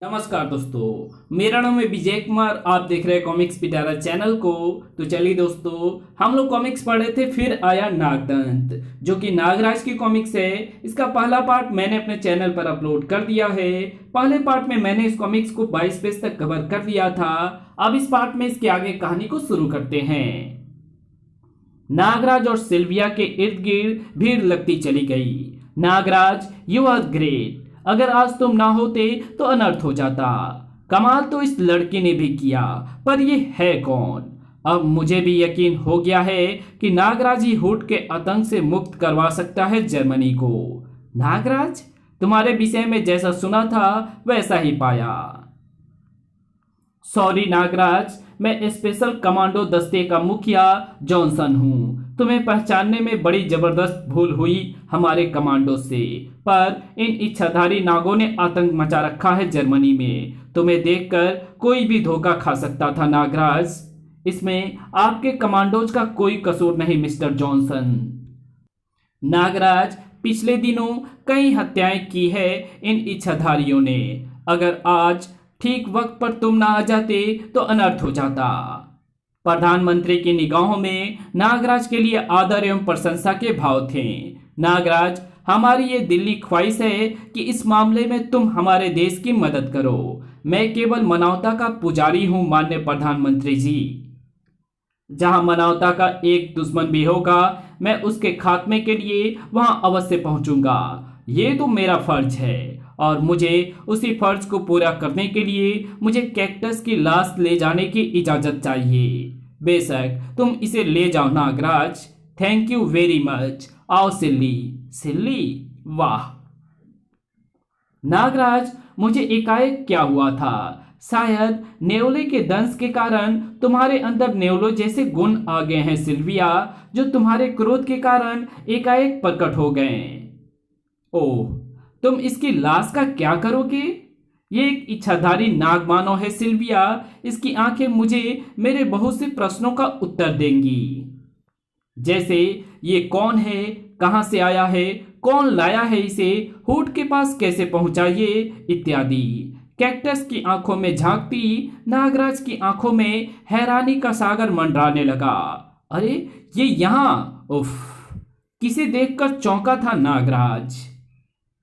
नमस्कार दोस्तों, मेरा नाम है विजय कुमार। आप देख रहे हैं कॉमिक्स पिटारा चैनल को। तो चलिए दोस्तों, हम लोग कॉमिक्स पढ़े थे। फिर आया नागदंत, जो कि नागराज की कॉमिक्स है। इसका पहला पार्ट मैंने अपने चैनल पर अपलोड कर दिया है। पहले पार्ट में मैंने इस कॉमिक्स को 22 पेज तक कवर कर लिया था। अब इस पार्ट में इसके आगे कहानी को शुरू करते हैं। नागराज और सिल्विया के इर्द गिर्द भीड़ लगती चली गई। Nagraj, you are great. अगर आज तुम ना होते तो अनर्थ हो जाता। कमाल तो इस लड़की ने भी किया, पर ये है कौन? अब मुझे भी यकीन हो गया है कि नागराज ही हुड के आतंक से मुक्त करवा सकता है जर्मनी को। नागराज, तुम्हारे विषय में जैसा सुना था वैसा ही पाया। सॉरी नागराज, मैं स्पेशल कमांडो दस्ते का मुखिया जॉनसन हूँ। तुम्हें पहचानने में बड़ी जबरदस्त भूल हुई हमारे कमांडो से, पर इन इच्छाधारी नागों ने आतंक मचा रखा है जर्मनी में। तुम्हें देखकर कोई भी धोखा खा सकता था नागराज। इसमें आपके कमांडोज का कोई कसूर नहीं मिस्टर जॉनसन। नागराज, पिछले दिनों कई हत्याएं की है इन इच्छाधारियों ने। अगर आज ठीक वक्त पर तुम ना आ जाते तो अनर्थ हो जाता। प्रधानमंत्री की निगाहों में नागराज के लिए आदर एवं प्रशंसा के भाव थे। नागराज, हमारी ये दिल्ली ख्वाहिश है कि इस मामले में तुम हमारे देश की मदद करो। मैं केवल मानवता का पुजारी हूं माननीय प्रधानमंत्री जी। जहां मानवता का एक दुश्मन भी होगा, मैं उसके खात्मे के लिए वहां अवश्य पहुंचूंगा। ये तो मेरा फर्ज है, और मुझे उसी फर्ज को पूरा करने के लिए मुझे कैक्टस की लाश ले जाने की इजाजत चाहिए। बेशक तुम इसे ले जाओ Nagraj. Thank you very much. आओ सिल्ली। सिल्ली, वाह। नागराज, मुझे एकाएक क्या हुआ था? शायद नेवले के दंश के कारण तुम्हारे अंदर नेवलो जैसे गुण आ गए हैं सिल्विया, जो तुम्हारे क्रोध के कारण एकाएक प्रकट हो गए। ओह, तुम इसकी लाश का क्या करोगे? ये एक इच्छाधारी नागमानव है सिल्विया। इसकी आंखें मुझे मेरे बहुत से प्रश्नों का उत्तर देंगी, जैसे ये कौन है, कहां से आया है, कौन लाया है इसे, हुड के पास कैसे पहुंचा ये, इत्यादि। कैक्टस की आंखों में झांकती नागराज की आंखों में हैरानी का सागर मंडराने लगा। अरे ये यहाँ! उफ! किसे देखकर चौंका था नागराज।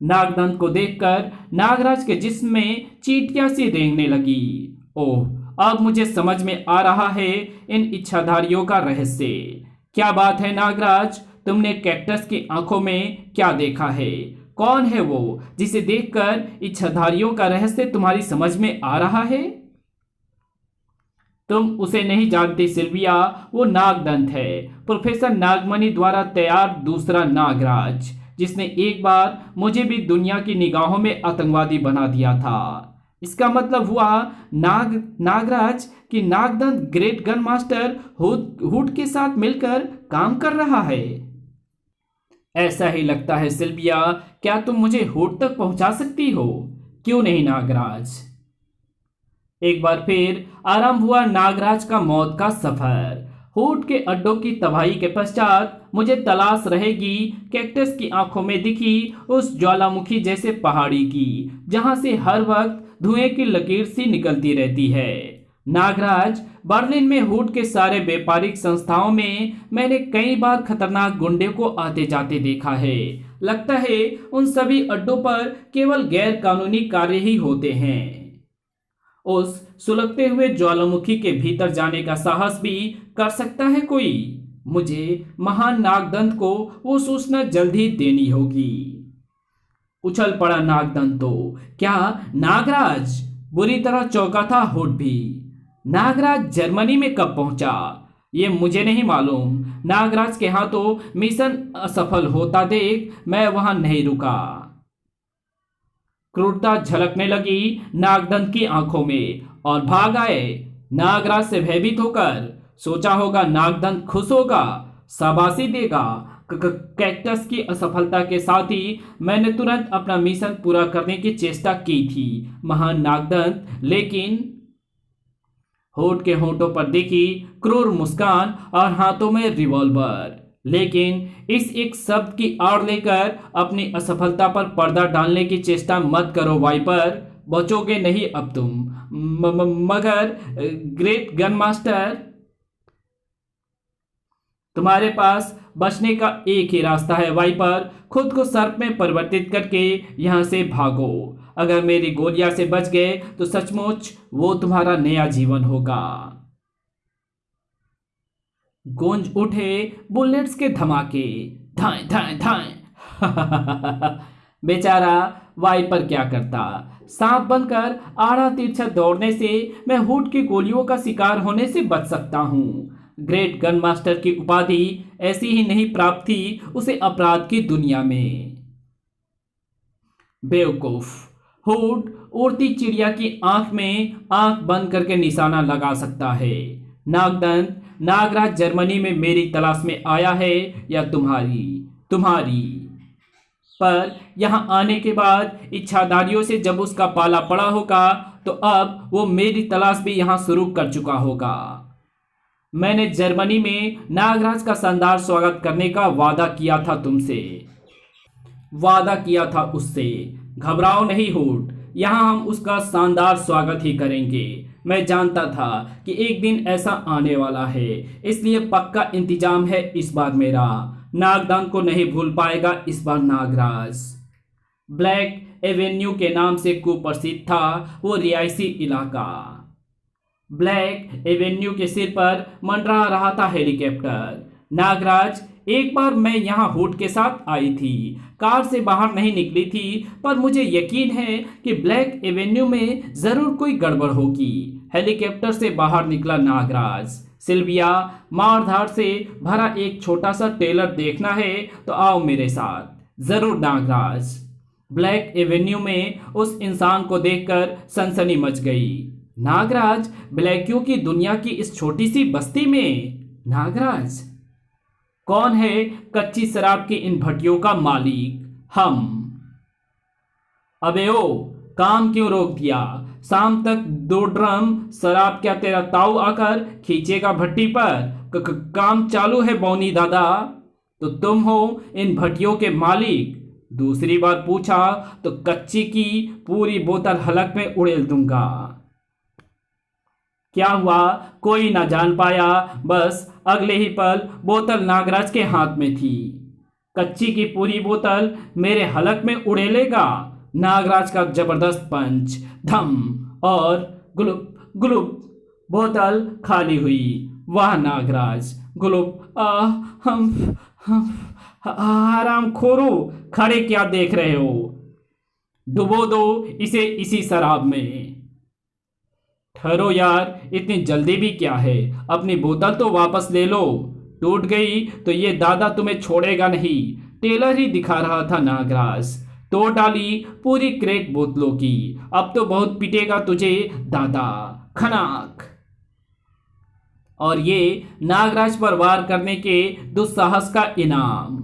नागदंत को देखकर नागराज के जिस्म में चींटियां सी रेंगने लगी। ओह, अब मुझे समझ में आ रहा है इन इच्छाधारियों का रहस्य। क्या बात है नागराज, तुमने कैक्टस की आंखों में क्या देखा है? कौन है वो जिसे देखकर इच्छाधारियों का रहस्य तुम्हारी समझ में आ रहा है? तुम उसे नहीं जानती सिल्विया, वो नागदंत है, प्रोफेसर नागमणि द्वारा तैयार दूसरा नागराज, जिसने एक बार मुझे भी दुनिया की निगाहों में आतंकवादी बना दिया था। इसका मतलब हुआ नागराज कि नागदंत ग्रेट गन मास्टर हुड के साथ मिलकर काम कर रहा है। ऐसा ही लगता है सिल्विया। क्या तुम मुझे हुड तक पहुंचा सकती हो? क्यों नहीं नागराज। एक बार फिर आरंभ हुआ नागराज का मौत का सफर। हुड के अड्डों की तबाही के पश्चात मुझे तलाश रहेगी कैक्टस की आंखों में दिखी उस ज्वालामुखी जैसे पहाड़ी की, जहां से हर वक्त धुएं की लकीर सी निकलती रहती है। नागराज, बर्लिन में हुड के सारे व्यापारिक संस्थाओं में मैंने कई बार खतरनाक गुंडे को आते जाते देखा है। लगता है उन सभी अड्डों पर केवल गैर कानूनी कार्य ही होते हैं। उस सुलगते हुए ज्वालामुखी के भीतर जाने का साहस भी कर सकता है कोई? मुझे महान नागदंत को वो सूचना जल्द ही देनी होगी। उछल पड़ा नागदंत तो। क्या नागराज? बुरी तरह चौंका था हुड भी। नागराज जर्मनी में कब पहुंचा ये मुझे नहीं मालूम। नागराज के हाथों मिशन असफल होता देख मैं वहां नहीं रुका। क्रूरता झलकने लगी नागदंत की आंखों में और भाग आए नागराज से भयभीत होकर। सोचा होगा नागदंत खुश होगा, शाबाशी देगा। कैक्टस की असफलता के साथ ही मैंने तुरंत अपना मिशन पूरा करने की चेष्टा की थी महान नागदंत, लेकिन होठ के होठों पर दिखी क्रूर मुस्कान और हाथों में रिवॉल्वर। लेकिन इस एक शब्द की आड़ लेकर अपनी असफलता पर पर्दा डालने की चेष्टा मत करो वाइपर। बचोगे नहीं अब तुम। मगर ग्रेट गन मास्टर, तुम्हारे पास बचने का एक ही रास्ता है वाइपर, खुद को सर्प में परिवर्तित करके यहां से भागो। अगर मेरी गोलियां से बच गए तो सचमुच वो तुम्हारा नया जीवन होगा। गूंज उठे बुलेट्स के धमाके, धाए धाए धाए। बेचारा वाइपर क्या करता, सांप बनकर आड़ा तिरछा दौड़ने से मैं हुड की गोलियों का शिकार होने से बच सकता हूं। ग्रेट गन मास्टर की उपाधि ऐसी ही नहीं प्राप्त थी उसे अपराध की दुनिया में। बेवकूफ, हुड उड़ती चिड़िया की आंख में आंख बंद करके निशाना लगा सकता है। नागदंत, नागराज जर्मनी में मेरी तलाश में आया है या तुम्हारी पर यहां आने के बाद इच्छाधारियों से जब उसका पाला पड़ा होगा तो अब वो मेरी तलाश भी यहां शुरू कर चुका होगा। मैंने जर्मनी में नागराज का शानदार स्वागत करने का वादा किया था तुमसे, वादा किया था उससे। घबराओ नहीं हुड, यहां हम उसका शानदार स्वागत ही करेंगे। मैं जानता था कि एक दिन ऐसा आने वाला है, इसलिए पक्का इंतजाम है इस बार मेरा। नागदान को नहीं भूल पाएगा इस बार नागराज। ब्लैक एवेन्यू के नाम से कुप्रसिद्ध था वो रिहायशी इलाका। ब्लैक एवेन्यू के सिर पर मंडरा रहा था हेलीकॉप्टर। नागराज, एक बार मैं यहाँ हुड के साथ आई थी, कार से बाहर नहीं निकली थी, पर मुझे यकीन है कि ब्लैक एवेन्यू में जरूर कोई गड़बड़ होगी। हेलीकॉप्टर से बाहर निकला नागराज। सिल्विया, मारधाड़ से भरा एक छोटा सा टेलर देखना है तो आओ मेरे साथ। जरूर नागराज। ब्लैक एवेन्यू में उस इंसान को देखकर सनसनी मच गई। नागराज, ब्लैक्यू की दुनिया की इस छोटी सी बस्ती में? नागराज, कौन है कच्ची शराब की इन भट्टियों का मालिक? हम। अबे ओ, काम क्यों रोक दिया? शाम तक 2 ड्रम शराब क्या तेरा ताऊ आकर खींचेगा भट्टी पर? काम चालू है बौनी दादा। तो तुम हो इन भट्टियों के मालिक? दूसरी बार पूछा तो कच्ची की पूरी बोतल हलक में उड़ेल दूंगा। क्या हुआ कोई ना जान पाया, बस अगले ही पल बोतल नागराज के हाथ में थी। कच्ची की पूरी बोतल मेरे हलक में उड़ेलेगा। नागराज का जबरदस्त पंच, धम और गुलुप गुलुप, बोतल खाली हुई। वाह नागराज, गुलुप। हम आराम खोरो, खड़े क्या देख रहे हो? डुबो दो इसे इसी शराब में। ठहरो यार, इतनी जल्दी भी क्या है? अपनी बोतल तो वापस ले लो। टूट गई तो ये दादा तुम्हें छोड़ेगा नहीं। टेलर ही दिखा रहा था नागराज। तोड़ डाली पूरी क्रेट बोतलों की। अब तो बहुत पिटेगा तुझे दादा। खनाक। और ये नागराज पर वार करने के दुस्साहस का इनाम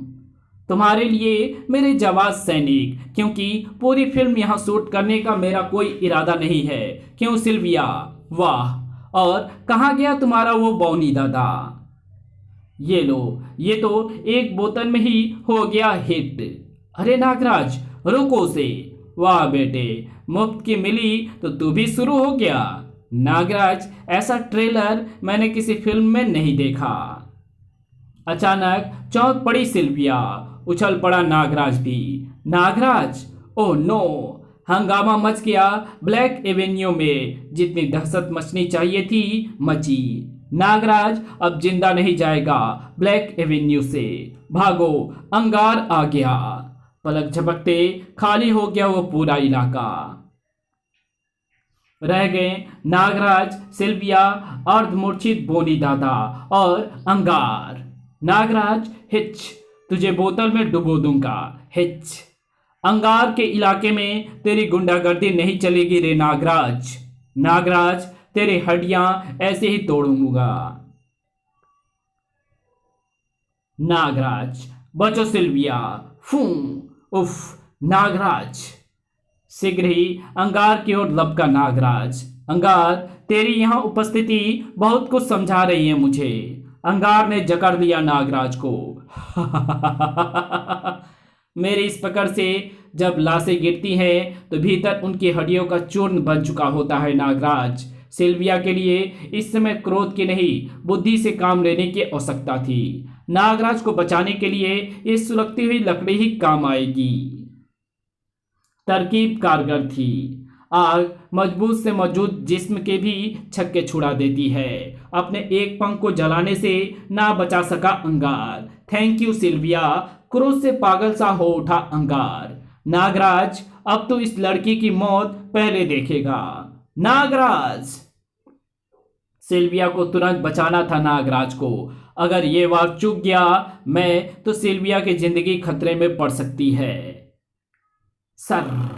तुम्हारे लिए मेरे जाबाज सैनिक, क्योंकि पूरी फिल्म यहाँ शूट करने का मेरा कोई इरादा नहीं है। क्यों सिल्विया? वाह, और कहाँ गया तुम्हारा वो बौनी दादा? ये लो, ये तो एक बोतल में ही हो गया हिट। अरे नागराज, रुको से। वाह बेटे, मुफ्त की मिली तो तू भी शुरू हो गया। नागराज, ऐसा ट्रेलर मैंने किसी फिल्म में नहीं देखा। अचानक चौंक पड़ी सिल्विया। उछल पड़ा नागराज भी। नागराज, ओह नो, हंगामा मच गया ब्लैक एवेन्यू में। जितनी दहशत मचनी चाहिए थी मची। नागराज अब जिंदा नहीं जाएगा ब्लैक एवेन्यू से। भागो, अंगार आ गया। पलक झपकते खाली हो गया वो पूरा इलाका। रह गए नागराज, सिल्विया, अर्धमूर्छित बोनी दादा और अंगार। नागराज, हिच, तुझे बोतल में डुबो दूंगा। हिच। अंगार के इलाके में तेरी गुंडागर्दी नहीं चलेगी रे नागराज। नागराज, तेरी हड्डियां ऐसे ही तोड़ूंगा। नागराज, बचो सिल्विया। फू, उफ। नागराज, शीघ्र ही अंगार की ओर लपका नागराज। अंगार, तेरी यहां उपस्थिति बहुत कुछ समझा रही है मुझे। अंगार ने जकड़ लिया नागराज को। मेरी इस पकड़ से जब लाशें गिरती हैं तो भीतर उनकी हड्डियों का चूर्ण बन चुका होता है नागराज। सिल्विया के लिए इस समय क्रोध की नहीं बुद्धि से काम लेने की आवश्यकता थी। नागराज को बचाने के लिए ये सुलगती हुई लकड़ी ही काम आएगी। तरकीब कारगर थी। आग मजबूत से मौजूद जिस्म के भी छक्के छुड़ा देती है। अपने एक पंख को जलाने से ना बचा सका अंगार। थैंक यू सिल्विया, क्रोध से पागल सा हो उठा अंगार। नागराज अब तो इस लड़की की मौत पहले देखेगा। नागराज, सिल्विया को तुरंत बचाना था नागराज को। अगर ये वार चूक गया मैं तो सिल्विया की जिंदगी खतरे में पड़ सकती है। सर,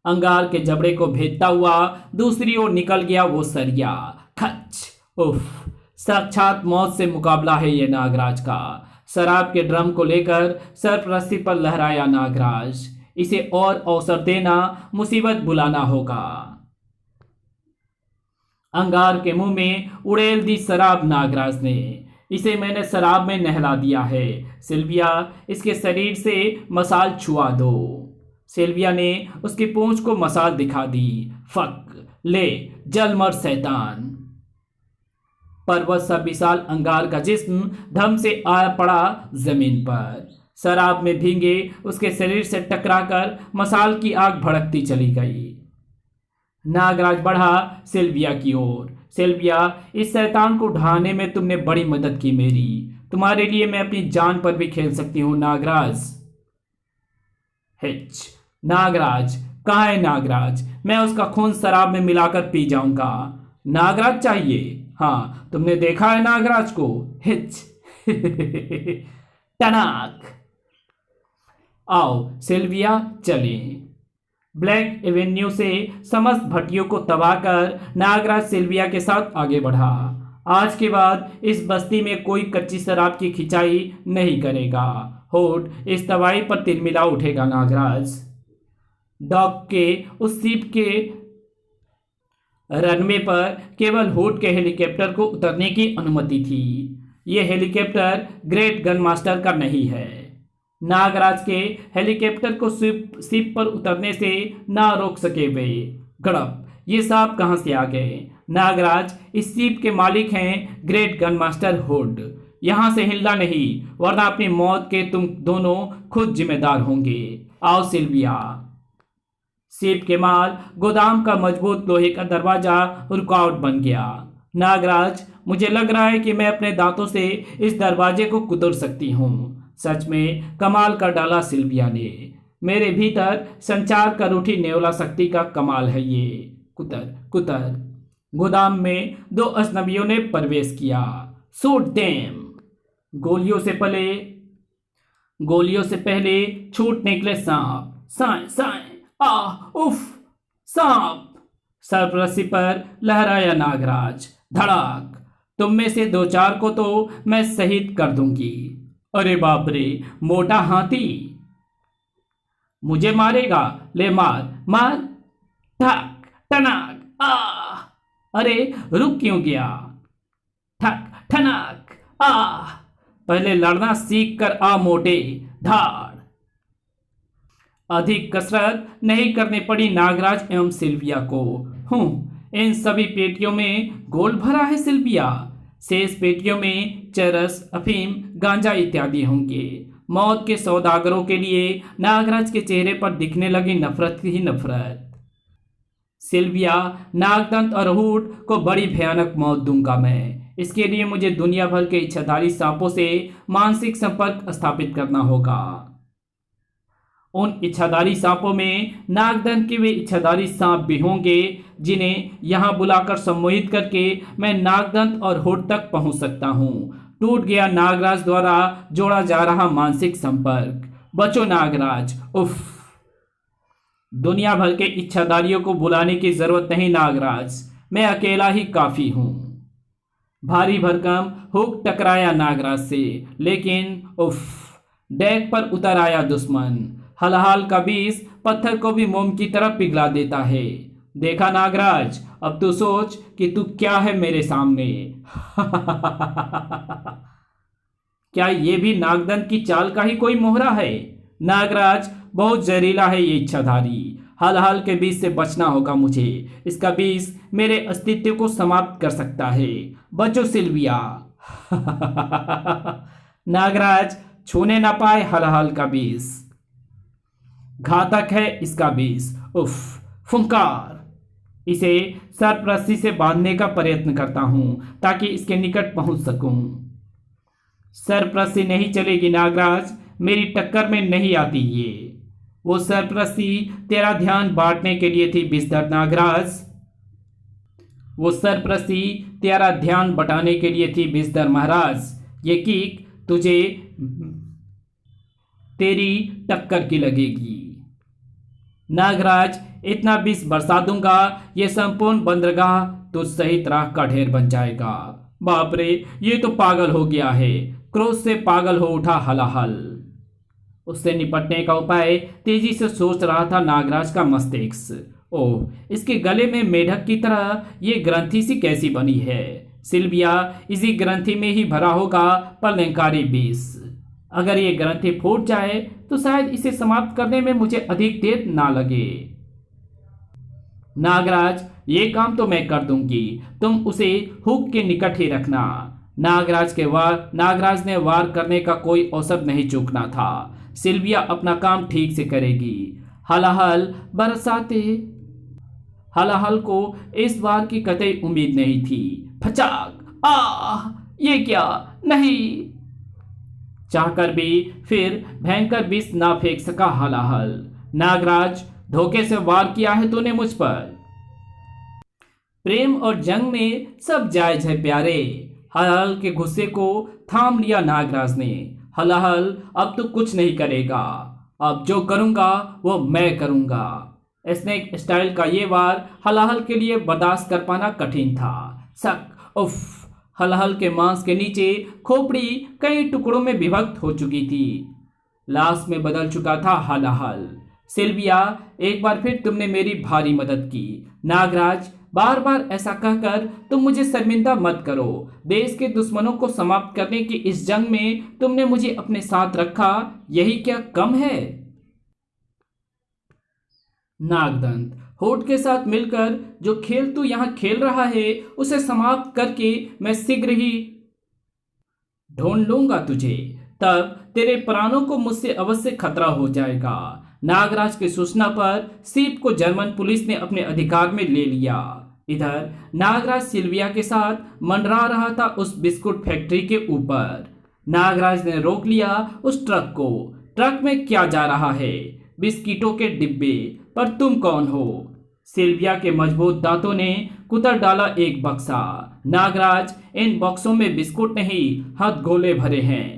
अंगार के जबड़े को भेदता हुआ दूसरी ओर निकल गया वो सरिया। खच, उफ, साक्षात मौत से मुकाबला है ये नागराज का। शराब के ड्रम को लेकर सरपरस्ती पर लहराया नागराज। इसे और अवसर देना मुसीबत बुलाना होगा। अंगार के मुंह में उड़ेल दी शराब नागराज ने। इसे मैंने शराब में नहला दिया है। सिल्विया, इसके शरीर से मसाल छुआ दो। सिल्विया ने उसकी पूंछ को मसाल दिखा दी। फक, ले, जल मर शैतान। पर्वत सा विशाल अंगार का जिस्म धम से आ पड़ा जमीन पर। शराब में भींगे उसके शरीर से टकराकर मसाल की आग भड़कती चली गई। नागराज बढ़ा सिल्विया की ओर। सिल्विया, इस शैतान को ढहाने में तुमने बड़ी मदद की मेरी। तुम्हारे लिए मैं अपनी जान पर भी खेल सकती हूं नागराज। हिच, नागराज, कहाँ है नागराज? मैं उसका खून शराब में मिलाकर पी जाऊंगा। नागराज चाहिए? हाँ, तुमने देखा है नागराज को? हिच टनाक। आओ सिल्विया, चलें। ब्लैक एवेन्यू से समस्त भट्टियों को तबाह कर नागराज सिल्विया के साथ आगे बढ़ा। आज के बाद इस बस्ती में कोई कच्ची शराब की खिंचाई नहीं करेगा। होठ इस तबाही पर तिलमिला उठेगा नागराज। डॉक के उस सीप के रनवे पर केवल होट के हेलीकॉप्टर को उतरने की अनुमति थी। यह हेलीकॉप्टर ग्रेट गन मास्टर का नहीं है। नागराज के हेलीकॉप्टर को शिप पर उतरने से ना रोक सके वे। गड़प, ये सांप कहां से आ गए? नागराज, इस शिप के मालिक हैं ग्रेट गन मास्टर हुड। यहां से हिलना नहीं, वरना अपनी मौत के तुम दोनों खुद जिम्मेदार होंगे। आओ सिल्विया। शिप के माल गोदाम का मजबूत लोहे का दरवाजा रुकावट बन गया। नागराज, मुझे लग रहा है कि मैं अपने दांतों से इस दरवाजे को कुतर सकती हूँ। सच में कमाल कर डाला सिल्विया ने। मेरे भीतर संचार कर उठी नेवला शक्ति का कमाल है ये। कुतर कुतर। गोदाम में दो अजनबियों ने प्रवेश किया। Shoot them. गोलियों से पहले छूट निकले सांप। साए साए, उफ, सांप। सरपरस्ती पर लहराया नागराज। धड़ाक। तुम में से दो चार को तो मैं शहीद कर दूंगी। अरे बाप रे, मोटा हाथी मुझे मारेगा। ले मार मार। ठक ठनक। अरे रुक क्यों गया? ठक ठनक। पहले लड़ना सीख कर आ मोटे। धाड़। अधिक कसरत नहीं करनी पड़ी नागराज एवं सिल्विया को। इन सभी पेटियों में गोल्ड भरा है सिल्विया। शेष पेटियों में चरस, अफीम, गांजा इत्यादि होंगे। मौत के सौदागरों के लिए नागराज के चेहरे पर दिखने लगी नफरत ही नफरत। सिल्विया, नागदंत और हुड को बड़ी भयानक मौत दूंगा मैं। इसके लिए मुझे दुनिया भर के इच्छाधारी सांपों से मानसिक संपर्क स्थापित करना होगा। उन इच्छाधारी सांपों में नागदंत के वे इच्छाधारी सांप भी होंगे जिन्हें यहां बुलाकर सम्मोहित करके मैं नागदंत और हुड तक पहुंच सकता हूं। टूट गया नागराज द्वारा जोड़ा जा रहा मानसिक संपर्क। बचो नागराज। उफ। दुनिया भर के इच्छाधारियों को बुलाने की जरूरत नहीं नागराज, मैं अकेला ही काफी हूं। भारी भरकम हुक टकराया नागराज से, लेकिन उफ, डेक पर उतर आया दुश्मन। हलहाल का बीस पत्थर को भी मोम की तरह पिघला देता है। देखा नागराज, अब तू सोच कि तू क्या है मेरे सामने। क्या ये भी नागदंत की चाल का ही कोई मोहरा है? नागराज बहुत जहरीला है ये इच्छाधारी। हल के बीज से बचना होगा मुझे। इसका बीज मेरे अस्तित्व को समाप्त कर सकता है। बचो सिल्विया। नागराज छूने ना पाए हल का बीज। घातक है इसका बीज। उफ, फुंकार। इसे सरप्रस्ती से बांधने का प्रयत्न करता हूं ताकि इसके निकट पहुंच सकूं। सरप्रस्ती नहीं चलेगी नागराज, मेरी टक्कर में नहीं आती ये। वो सरप्रस्ती तेरा ध्यान बांटने के लिए थी बिस्तर नागराज। वो सरप्रस्ती तेरा ध्यान बटाने के लिए थी बिस्तर महाराज। ये किक तुझे तेरी टक्कर की लगेगी। नागराज इतना विष बरसा दूंगा ये संपूर्ण बंदरगाह तुझ सहित राख का ढेर बन जाएगा। बाप रे, ये तो पागल हो गया है। क्रोध से पागल हो उठा हलाहल। उससे निपटने का उपाय तेजी से सोच रहा था नागराज का मस्तिष्क। ओह, इसके गले में मेढक की तरह ये ग्रंथि सी कैसी बनी है। सिल्विया इसी ग्रंथि में ही भरा होगा प्रलयंकारी विष। अगर ये ग्रंथि फूट जाए तो शायद इसे समाप्त करने में मुझे अधिक देर ना लगे। नागराज, ये काम तो मैं कर दूंगी, तुम उसे हुक के निकट ही रखना। नागराज ने वार करने का अवसर औसत नहीं चूकना था। सिल्विया अपना काम ठीक से करेगी। हलाहल बरसाते। हलाहल को इस वार की कतई उम्मीद नहीं थी। फचाक! आह! ये क्या? नहीं! चाहकर भी फिर भयंकर विष ना फेंक सका हलाहल। नागराज, धोखे से वार किया है तूने मुझ पर। प्रेम और जंग में सब जायज है प्यारे। हलाहल के गुस्से को थाम लिया नागराज ने। हलाहल, अब तो कुछ नहीं करेगा। अब जो करूंगा वो मैं करूंगा। स्नेक स्टाइल का ये वार हलाहल के लिए बर्दाश्त कर पाना कठिन था। सक! उफ! हलाहल के मांस के नीचे खोपड़ी कई टुकड़ों में विभक्त हो चुकी थी। लाश में बदल चुका था हलाहल। सिल्विया, एक बार फिर तुमने मेरी भारी मदद की। नागराज, बार बार ऐसा कहकर तुम मुझे शर्मिंदा मत करो। देश के दुश्मनों को समाप्त करने की इस जंग में तुमने मुझे अपने साथ रखा, यही क्या कम है? नागदंत, होठ के साथ मिलकर जो खेल तू यहां खेल रहा है उसे समाप्त करके मैं शीघ्र ही ढूंढ लूंगा तुझे। तब तेरे प्राणों को मुझसे अवश्य खतरा हो जाएगा। नागराज की सूचना पर सीप को जर्मन पुलिस ने अपने अधिकार में ले लिया। इधर नागराज सिल्विया के साथ मंडरा रहा था उस बिस्कुट फैक्ट्री के ऊपर। नागराज ने रोक लिया उस ट्रक को। ट्रक में क्या जा रहा है? बिस्किटों के डिब्बे। पर तुम कौन हो? सिल्विया के मजबूत दांतों ने कुतर डाला एक बक्सा। नागराज, इन बक्सों में बिस्कुट नहीं, हथगोले भरे हैं।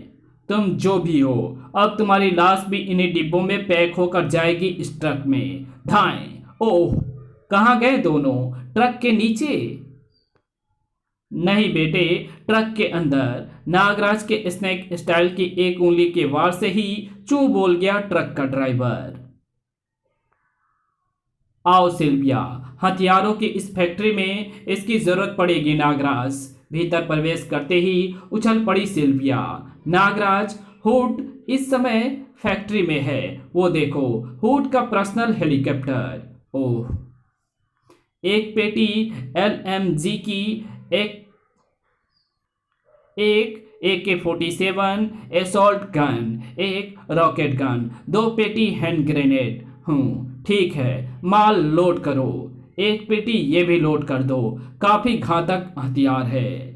तुम जो भी हो, अब तुम्हारी लाश भी इन्हीं डिब्बों में पैक होकर जाएगी इस ट्रक में। धाएं! ओह, कहाँ गए दोनों? ट्रक के नीचे? नहीं बेटे, ट्रक के अंदर। नागराज के स्नेक स्टाइल की एक उंगली के वार से ही चू बोल गया ट्रक का ड्राइवर। आओ सिल्विया, हथियारों की इस फैक्ट्री में इसकी जरूरत पड़ेगी। नागराज भीतर प्रवेश करते ही उछल पड़ी सिल्विया। नागराज, हुड इस समय फैक्ट्री में है। वो देखो, हुड का पर्सनल हेलीकॉप्टर। ओह, एक पेटी LMG की, एक AK-47 एसॉल्ट गन, एक रॉकेट गन, 2 पेटी हैंड ग्रेनेड। ठीक है, माल लोड करो। एक पेटी ये भी लोड कर दो। काफी घातक हथियार है।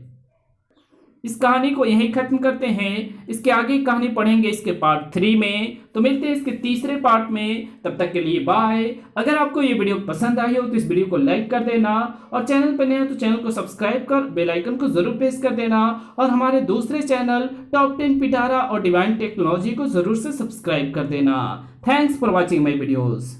इस कहानी को यहीं खत्म करते हैं। इसके आगे कहानी पढ़ेंगे इसके पार्ट 3 में। तो मिलते हैं इसके तीसरे पार्ट में। तब तक के लिए बाय। अगर आपको ये वीडियो पसंद आई हो तो इस वीडियो को लाइक कर देना, और चैनल पर नए हो तो चैनल को सब्सक्राइब कर बेल आइकन को जरूर प्रेस कर देना, और हमारे दूसरे चैनल टॉप 10 पिटारा और डिवाइन टेक्नोलॉजी को जरूर से सब्सक्राइब कर देना। Thanks for watching my videos.